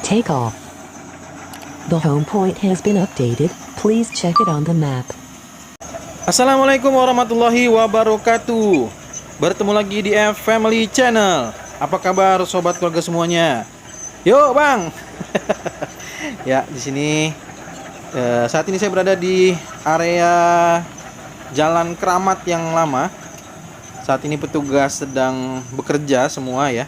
Take off. The home point has been updated. Please check it on the map. Assalamualaikum warahmatullahi wabarakatuh. Bertemu lagi di F Family Channel. Apa kabar sobat keluarga semuanya? Yuk bang. Ya di sini saat ini saya berada di area Jalan Keramat yang lama. Saat ini petugas sedang bekerja semua ya.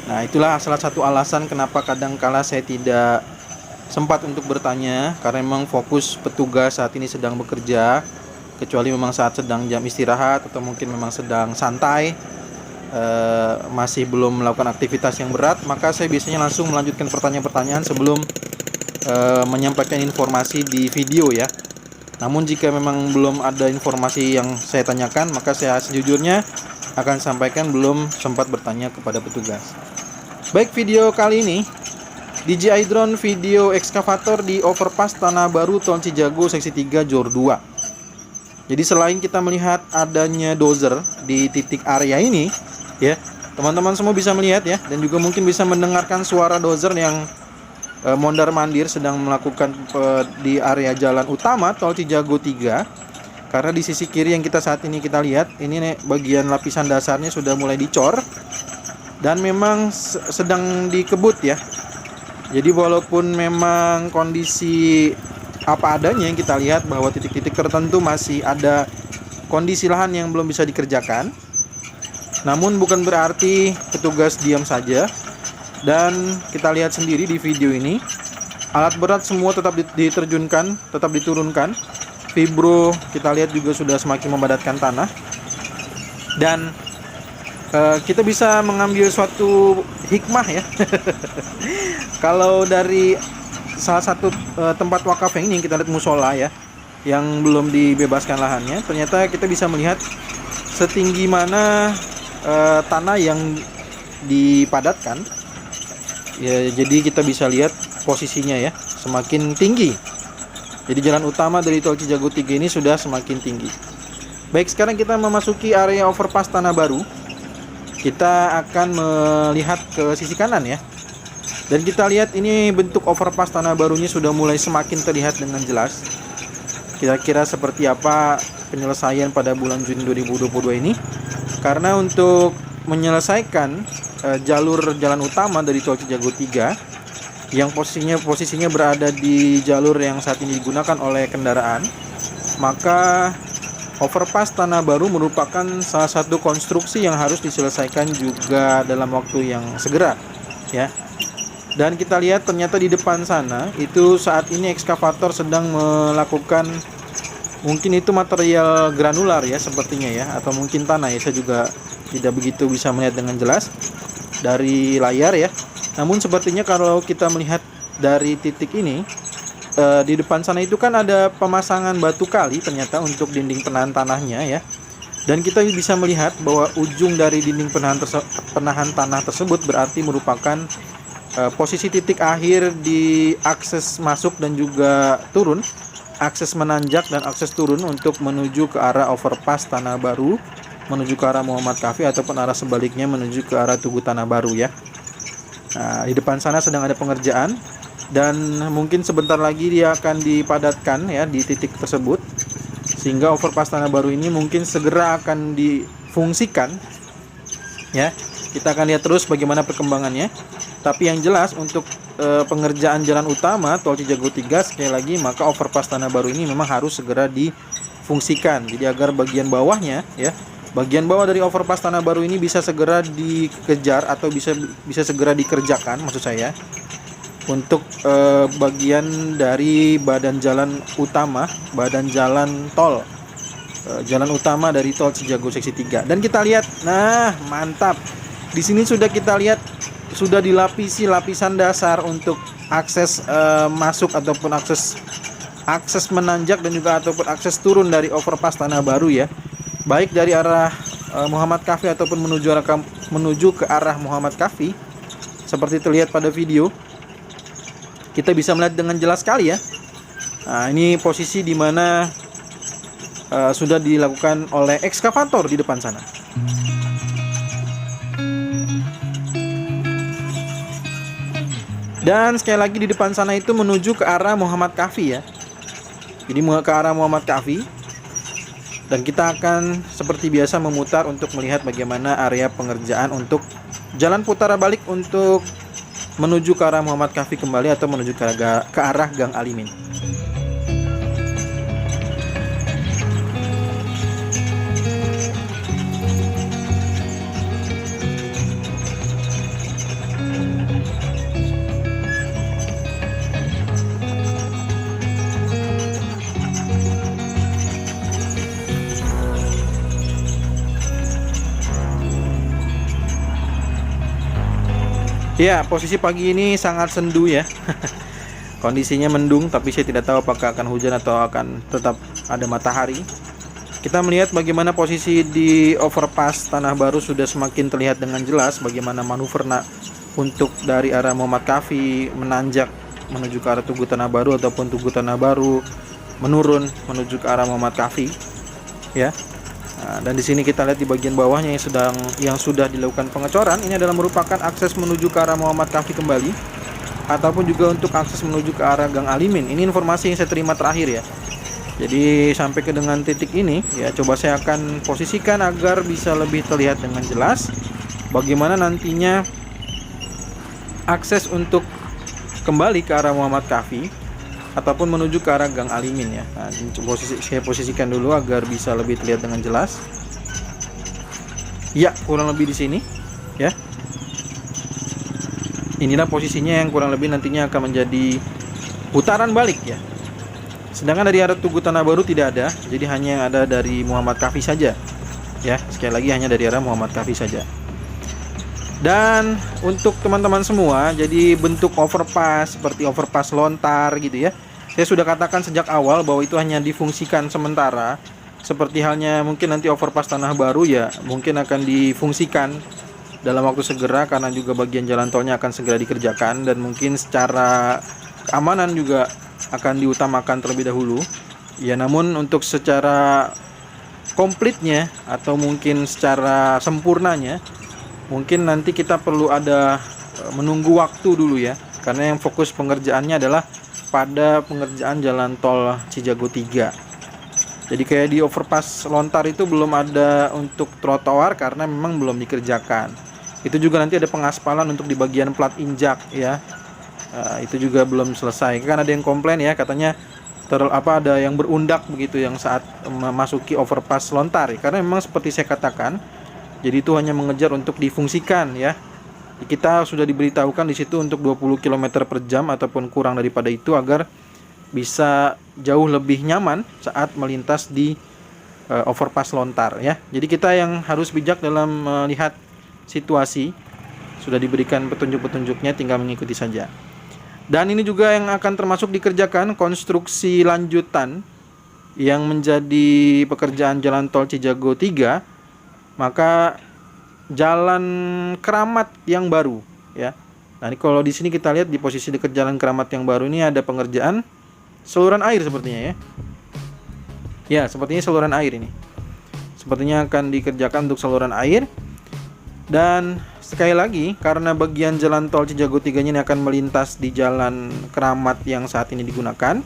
Nah itulah salah satu alasan kenapa kadang-kala saya tidak sempat untuk bertanya, karena memang fokus petugas saat ini sedang bekerja. Kecuali memang saat sedang jam istirahat atau mungkin memang sedang santai, masih belum melakukan aktivitas yang berat, maka saya biasanya langsung melanjutkan pertanyaan-pertanyaan sebelum menyampaikan informasi di video ya. Namun jika memang belum ada informasi yang saya tanyakan, maka saya sejujurnya akan sampaikan belum sempat bertanya kepada petugas. Baik, video kali ini DJI Drone video ekskavator di overpass Tanah Baru Tol Cijago seksi 3 Jor 2. Jadi selain kita melihat adanya dozer di titik area ini ya, teman-teman semua bisa melihat ya, dan juga mungkin bisa mendengarkan suara dozer yang mondar-mandir sedang melakukan di area jalan utama Tol Cijago 3. Karena di sisi kiri yang kita saat ini kita lihat, ini nih, bagian lapisan dasarnya sudah mulai dicor dan memang sedang dikebut ya. Jadi walaupun memang kondisi apa adanya yang kita lihat bahwa titik-titik tertentu masih ada kondisi lahan yang belum bisa dikerjakan, namun bukan berarti petugas diam saja. Dan kita lihat sendiri di video ini, alat berat semua tetap diterjunkan, tetap diturunkan. Vibro kita lihat juga sudah semakin memadatkan tanah. Dan kita bisa mengambil suatu hikmah ya. Kalau dari salah satu tempat wakaf yang ini kita lihat musola ya, yang belum dibebaskan lahannya, ternyata kita bisa melihat setinggi mana tanah yang dipadatkan ya. Jadi kita bisa lihat posisinya ya, semakin tinggi. Jadi jalan utama dari Tol Cijago 3 ini sudah semakin tinggi. Baik, sekarang kita memasuki area overpass Tanah Baru. Kita akan melihat ke sisi kanan ya. Dan kita lihat ini bentuk overpass Tanah Barunya sudah mulai semakin terlihat dengan jelas. Kira-kira seperti apa penyelesaian pada bulan Juni 2022 ini. Karena untuk menyelesaikan jalur jalan utama dari Tol Cijago 3 yang posisinya berada di jalur yang saat ini digunakan oleh kendaraan, maka overpass Tanah Baru merupakan salah satu konstruksi yang harus diselesaikan juga dalam waktu yang segera ya. Dan kita lihat ternyata di depan sana itu saat ini ekskavator sedang melakukan, mungkin itu material granular ya sepertinya ya, atau mungkin tanah ya, saya juga tidak begitu bisa melihat dengan jelas dari layar ya. Namun sepertinya kalau kita melihat dari titik ini, di depan sana itu kan ada pemasangan batu kali ternyata untuk dinding penahan tanahnya ya. Dan kita bisa melihat bahwa ujung dari dinding penahan tanah tersebut berarti merupakan posisi titik akhir di akses masuk dan juga turun, akses menanjak dan akses turun untuk menuju ke arah overpass Tanah Baru, menuju ke arah Muhammad Kafi ataupun arah sebaliknya menuju ke arah Tugu Tanah Baru ya. Nah, di depan sana sedang ada pengerjaan dan mungkin sebentar lagi dia akan dipadatkan ya di titik tersebut, sehingga overpass Tanah Baru ini mungkin segera akan difungsikan ya. Kita akan lihat terus bagaimana perkembangannya. Tapi yang jelas untuk pengerjaan jalan utama Tol Cijago 3 sekali lagi, maka overpass Tanah Baru ini memang harus segera difungsikan. Jadi agar bagian bawahnya ya, bagian bawah dari overpass Tanah Baru ini bisa segera dikejar atau bisa segera dikerjakan maksud saya, untuk bagian dari badan jalan utama, badan jalan tol, jalan utama dari Tol Cijago seksi 3. Dan kita lihat, nah mantap. Di sini sudah kita lihat sudah dilapisi lapisan dasar untuk akses masuk ataupun akses menanjak dan juga ataupun akses turun dari overpass Tanah Baru ya. Baik dari arah Muhammad Kafi ataupun menuju ke arah Muhammad Kafi. Seperti terlihat pada video, kita bisa melihat dengan jelas sekali ya. Nah, ini posisi di mana sudah dilakukan oleh ekskavator di depan sana. Dan sekali lagi di depan sana itu menuju ke arah Muhammad Kahfi ya. Jadi ke arah Muhammad Kahfi. Dan kita akan seperti biasa memutar untuk melihat bagaimana area pengerjaan untuk jalan putara balik untuk menuju ke arah Muhammad Kahfi kembali atau menuju ke arah Gang Alimin. Ya, posisi pagi ini sangat sendu ya. Kondisinya mendung, tapi saya tidak tahu apakah akan hujan atau akan tetap ada matahari. Kita melihat bagaimana posisi di overpass Tanah Baru sudah semakin terlihat dengan jelas bagaimana manuver untuk dari arah Muhammad Kahfi menanjak menuju ke arah Tugu Tanah Baru ataupun Tugu Tanah Baru menurun menuju ke arah Muhammad Kahfi. Ya. Nah, dan di sini kita lihat di bagian bawahnya yang sudah dilakukan pengecoran. Ini adalah merupakan akses menuju ke arah Muhammad Kahfi kembali, ataupun juga untuk akses menuju ke arah Gang Alimin. Ini informasi yang saya terima terakhir ya. Jadi sampai ke dengan titik ini ya, coba saya akan posisikan agar bisa lebih terlihat dengan jelas bagaimana nantinya akses untuk kembali ke arah Muhammad Kahfi ataupun menuju ke arah Gang Alimin ya. Nah, saya posisikan dulu agar bisa lebih terlihat dengan jelas. Ya, kurang lebih di sini ya. Inilah posisinya yang kurang lebih nantinya akan menjadi putaran balik ya. Sedangkan dari arah Tugu Tanah Baru tidak ada, jadi hanya yang ada dari Muhammad Kahfi saja. Ya, sekali lagi hanya dari arah Muhammad Kahfi saja. Dan untuk teman-teman semua, jadi bentuk overpass seperti overpass lontar gitu ya. Saya sudah katakan sejak awal bahwa itu hanya difungsikan sementara. Seperti halnya mungkin nanti overpass Tanah Baru ya, mungkin akan difungsikan dalam waktu segera karena juga bagian jalan tolnya akan segera dikerjakan dan mungkin secara keamanan juga akan diutamakan terlebih dahulu. Ya, namun untuk secara komplitnya atau mungkin secara sempurnanya mungkin nanti kita perlu ada menunggu waktu dulu ya, karena yang fokus pengerjaannya adalah pada pengerjaan jalan tol Cijago 3. Jadi kayak di overpass lontar itu belum ada untuk trotoar karena memang belum dikerjakan. Itu juga nanti ada pengaspalan untuk di bagian plat injak ya. Itu juga belum selesai. Kan ada yang komplain ya, katanya ada yang berundak begitu yang saat memasuki overpass lontar. Karena memang seperti saya katakan, jadi itu hanya mengejar untuk difungsikan ya. Kita sudah diberitahukan di situ untuk 20 km per jam ataupun kurang daripada itu agar bisa jauh lebih nyaman saat melintas di overpass lontar ya. Jadi kita yang harus bijak dalam melihat situasi. Sudah diberikan petunjuk-petunjuknya, tinggal mengikuti saja. Dan ini juga yang akan termasuk dikerjakan konstruksi lanjutan yang menjadi pekerjaan jalan tol Cijago 3. Maka jalan Keramat yang baru ya. Nah, ini kalau di sini kita lihat di posisi dekat jalan Keramat yang baru ini ada pengerjaan saluran air sepertinya ya. Ya, sepertinya saluran air ini. Sepertinya akan dikerjakan untuk saluran air. Dan sekali lagi karena bagian jalan tol Cijago 3 ini akan melintas di jalan Keramat yang saat ini digunakan,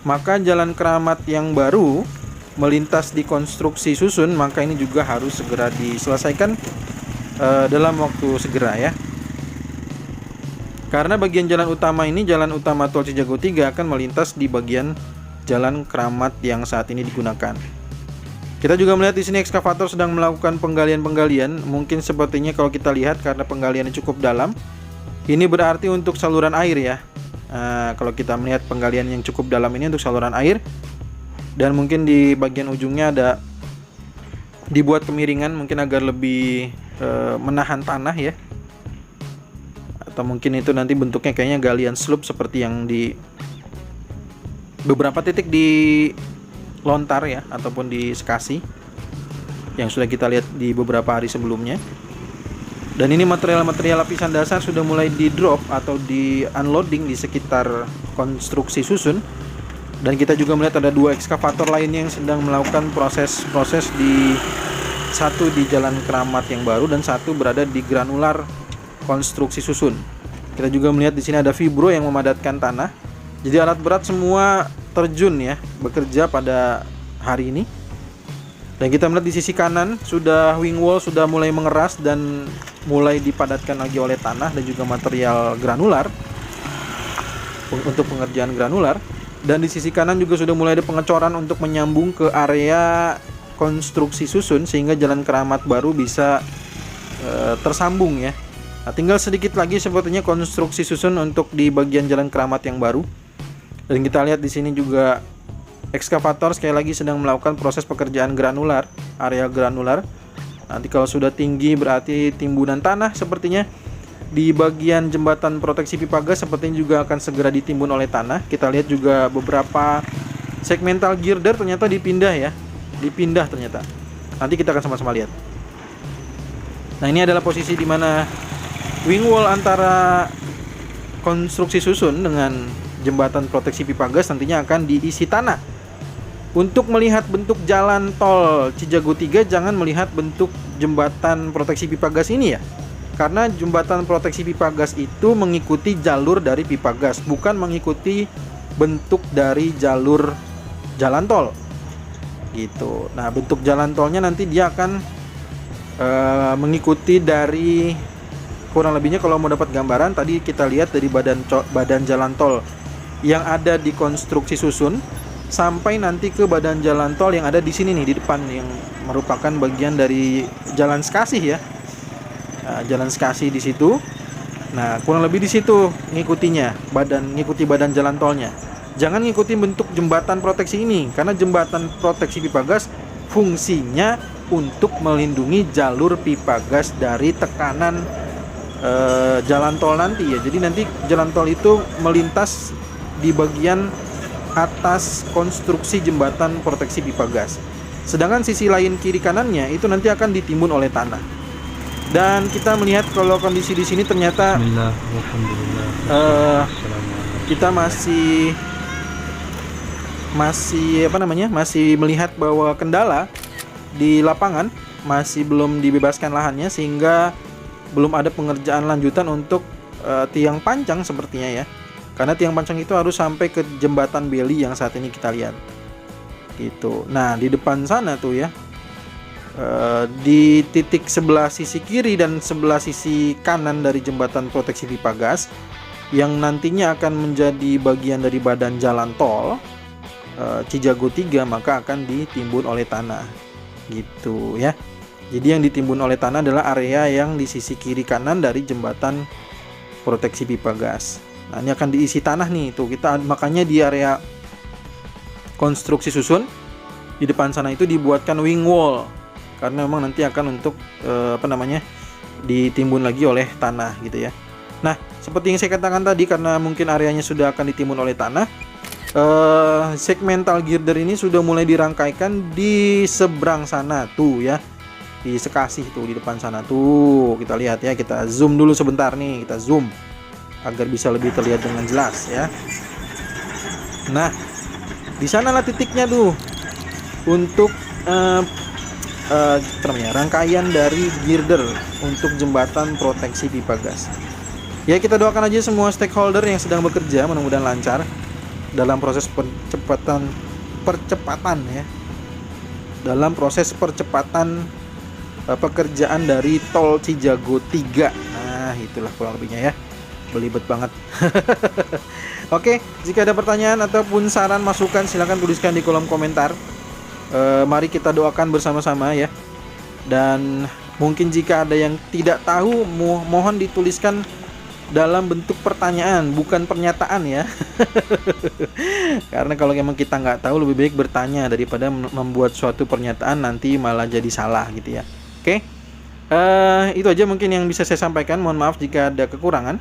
maka jalan Keramat yang baru melintas di konstruksi susun, maka ini juga harus segera diselesaikan dalam waktu segera ya. Karena bagian jalan utama ini, jalan utama tol Cijago 3 akan melintas di bagian jalan Keramat yang saat ini digunakan. Kita juga melihat di sini ekskavator sedang melakukan penggalian-penggalian. Mungkin sepertinya kalau kita lihat karena penggaliannya cukup dalam, ini berarti untuk saluran air ya. Kalau kita melihat penggalian yang cukup dalam ini untuk saluran air. Dan mungkin di bagian ujungnya ada dibuat kemiringan mungkin agar lebih menahan tanah ya. Atau mungkin itu nanti bentuknya kayaknya galian slope seperti yang di beberapa titik di lontar ya, ataupun di Sekasi yang sudah kita lihat di beberapa hari sebelumnya. Dan ini material-material lapisan dasar sudah mulai di drop atau di unloading di sekitar konstruksi susun. Dan kita juga melihat ada dua ekskavator lainnya yang sedang melakukan proses-proses di satu di jalan Keramat yang baru dan satu berada di granular konstruksi susun. Kita juga melihat di sini ada vibro yang memadatkan tanah. Jadi alat berat semua terjun ya, bekerja pada hari ini. Dan kita melihat di sisi kanan sudah wing wall sudah mulai mengeras dan mulai dipadatkan lagi oleh tanah dan juga material granular untuk pengerjaan granular. Dan di sisi kanan juga sudah mulai ada pengecoran untuk menyambung ke area konstruksi susun sehingga jalan keramat baru bisa tersambung ya. Nah, tinggal sedikit lagi sepertinya konstruksi susun untuk di bagian jalan keramat yang baru. Dan kita lihat di sini juga ekskavator sekali lagi sedang melakukan proses pekerjaan granular, area granular. Nanti kalau sudah tinggi berarti timbunan tanah sepertinya. Di bagian jembatan proteksi pipa gas sepertinya juga akan segera ditimbun oleh tanah. Kita lihat juga beberapa segmental girder ternyata dipindah ya. Dipindah ternyata. Nanti kita akan sama-sama lihat. Nah, ini adalah posisi di mana wing wall antara konstruksi susun dengan jembatan proteksi pipa gas nantinya akan diisi tanah. Untuk melihat bentuk jalan tol Cijago 3 jangan melihat bentuk jembatan proteksi pipa gas ini ya. Karena jembatan proteksi pipa gas itu mengikuti jalur dari pipa gas, bukan mengikuti bentuk dari jalur jalan tol. Gitu. Nah, bentuk jalan tolnya nanti dia akan mengikuti dari kurang lebihnya kalau mau dapat gambaran tadi kita lihat dari badan jalan tol yang ada di konstruksi susun sampai nanti ke badan jalan tol yang ada di sini nih di depan yang merupakan bagian dari jalan Sekasih ya. Nah, jalan Sekasih di situ. Nah, kurang lebih di situ ngikutinya, ngikuti badan jalan tolnya. Jangan ngikuti bentuk jembatan proteksi ini karena jembatan proteksi pipa gas fungsinya untuk melindungi jalur pipa gas dari tekanan jalan tol nanti ya. Jadi nanti jalan tol itu melintas di bagian atas konstruksi jembatan proteksi pipa gas. Sedangkan sisi lain kiri kanannya itu nanti akan ditimbun oleh tanah. Dan kita melihat kalau kondisi di sini ternyata kita masih melihat bahwa kendala di lapangan masih belum dibebaskan lahannya sehingga belum ada pengerjaan lanjutan untuk tiang pancang sepertinya ya. Karena tiang pancang itu harus sampai ke jembatan beli yang saat ini kita lihat. Gitu. Nah, di depan sana tuh ya. Di titik sebelah sisi kiri dan sebelah sisi kanan dari jembatan proteksi pipa gas yang nantinya akan menjadi bagian dari badan jalan tol Cijago 3 maka akan ditimbun oleh tanah. Gitu ya. Jadi yang ditimbun oleh tanah adalah area yang di sisi kiri kanan dari jembatan proteksi pipa gas. Nah, ini akan diisi tanah nih. Tuh, kita makanya di area konstruksi susun di depan sana itu dibuatkan wing wall karena memang nanti akan untuk ditimbun lagi oleh tanah gitu ya. Nah, seperti yang saya katakan tadi karena mungkin areanya sudah akan ditimbun oleh tanah, segmental girder ini sudah mulai dirangkaikan di seberang sana tuh ya. Di Sekasih tuh di depan sana tuh. Kita lihat ya, kita zoom dulu sebentar nih, kita zoom agar bisa lebih terlihat dengan jelas ya. Nah, di sanalah titiknya tuh untuk rangkaian dari girder untuk jembatan proteksi pipa gas. Ya, kita doakan aja semua stakeholder yang sedang bekerja mudah-mudahan lancar dalam proses percepatan ya. Dalam proses percepatan pekerjaan dari tol Cijago 3. Nah, itulah kurang lebihnya ya. Belibet banget. Oke, jika ada pertanyaan ataupun saran masukan silahkan tuliskan di kolom komentar. Mari kita doakan bersama-sama ya. Dan mungkin jika ada yang tidak tahu mohon dituliskan dalam bentuk pertanyaan bukan pernyataan ya. Karena kalau memang kita nggak tahu lebih baik bertanya daripada membuat suatu pernyataan nanti malah jadi salah gitu ya. Oke, itu aja mungkin yang bisa saya sampaikan. Mohon maaf jika ada kekurangan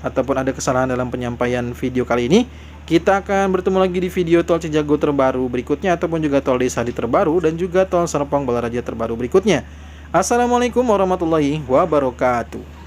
ataupun ada kesalahan dalam penyampaian video kali ini. Kita akan bertemu lagi di video tol Cijago terbaru berikutnya ataupun juga tol Desari terbaru dan juga tol Serpong Balaraja terbaru berikutnya. Assalamualaikum warahmatullahi wabarakatuh.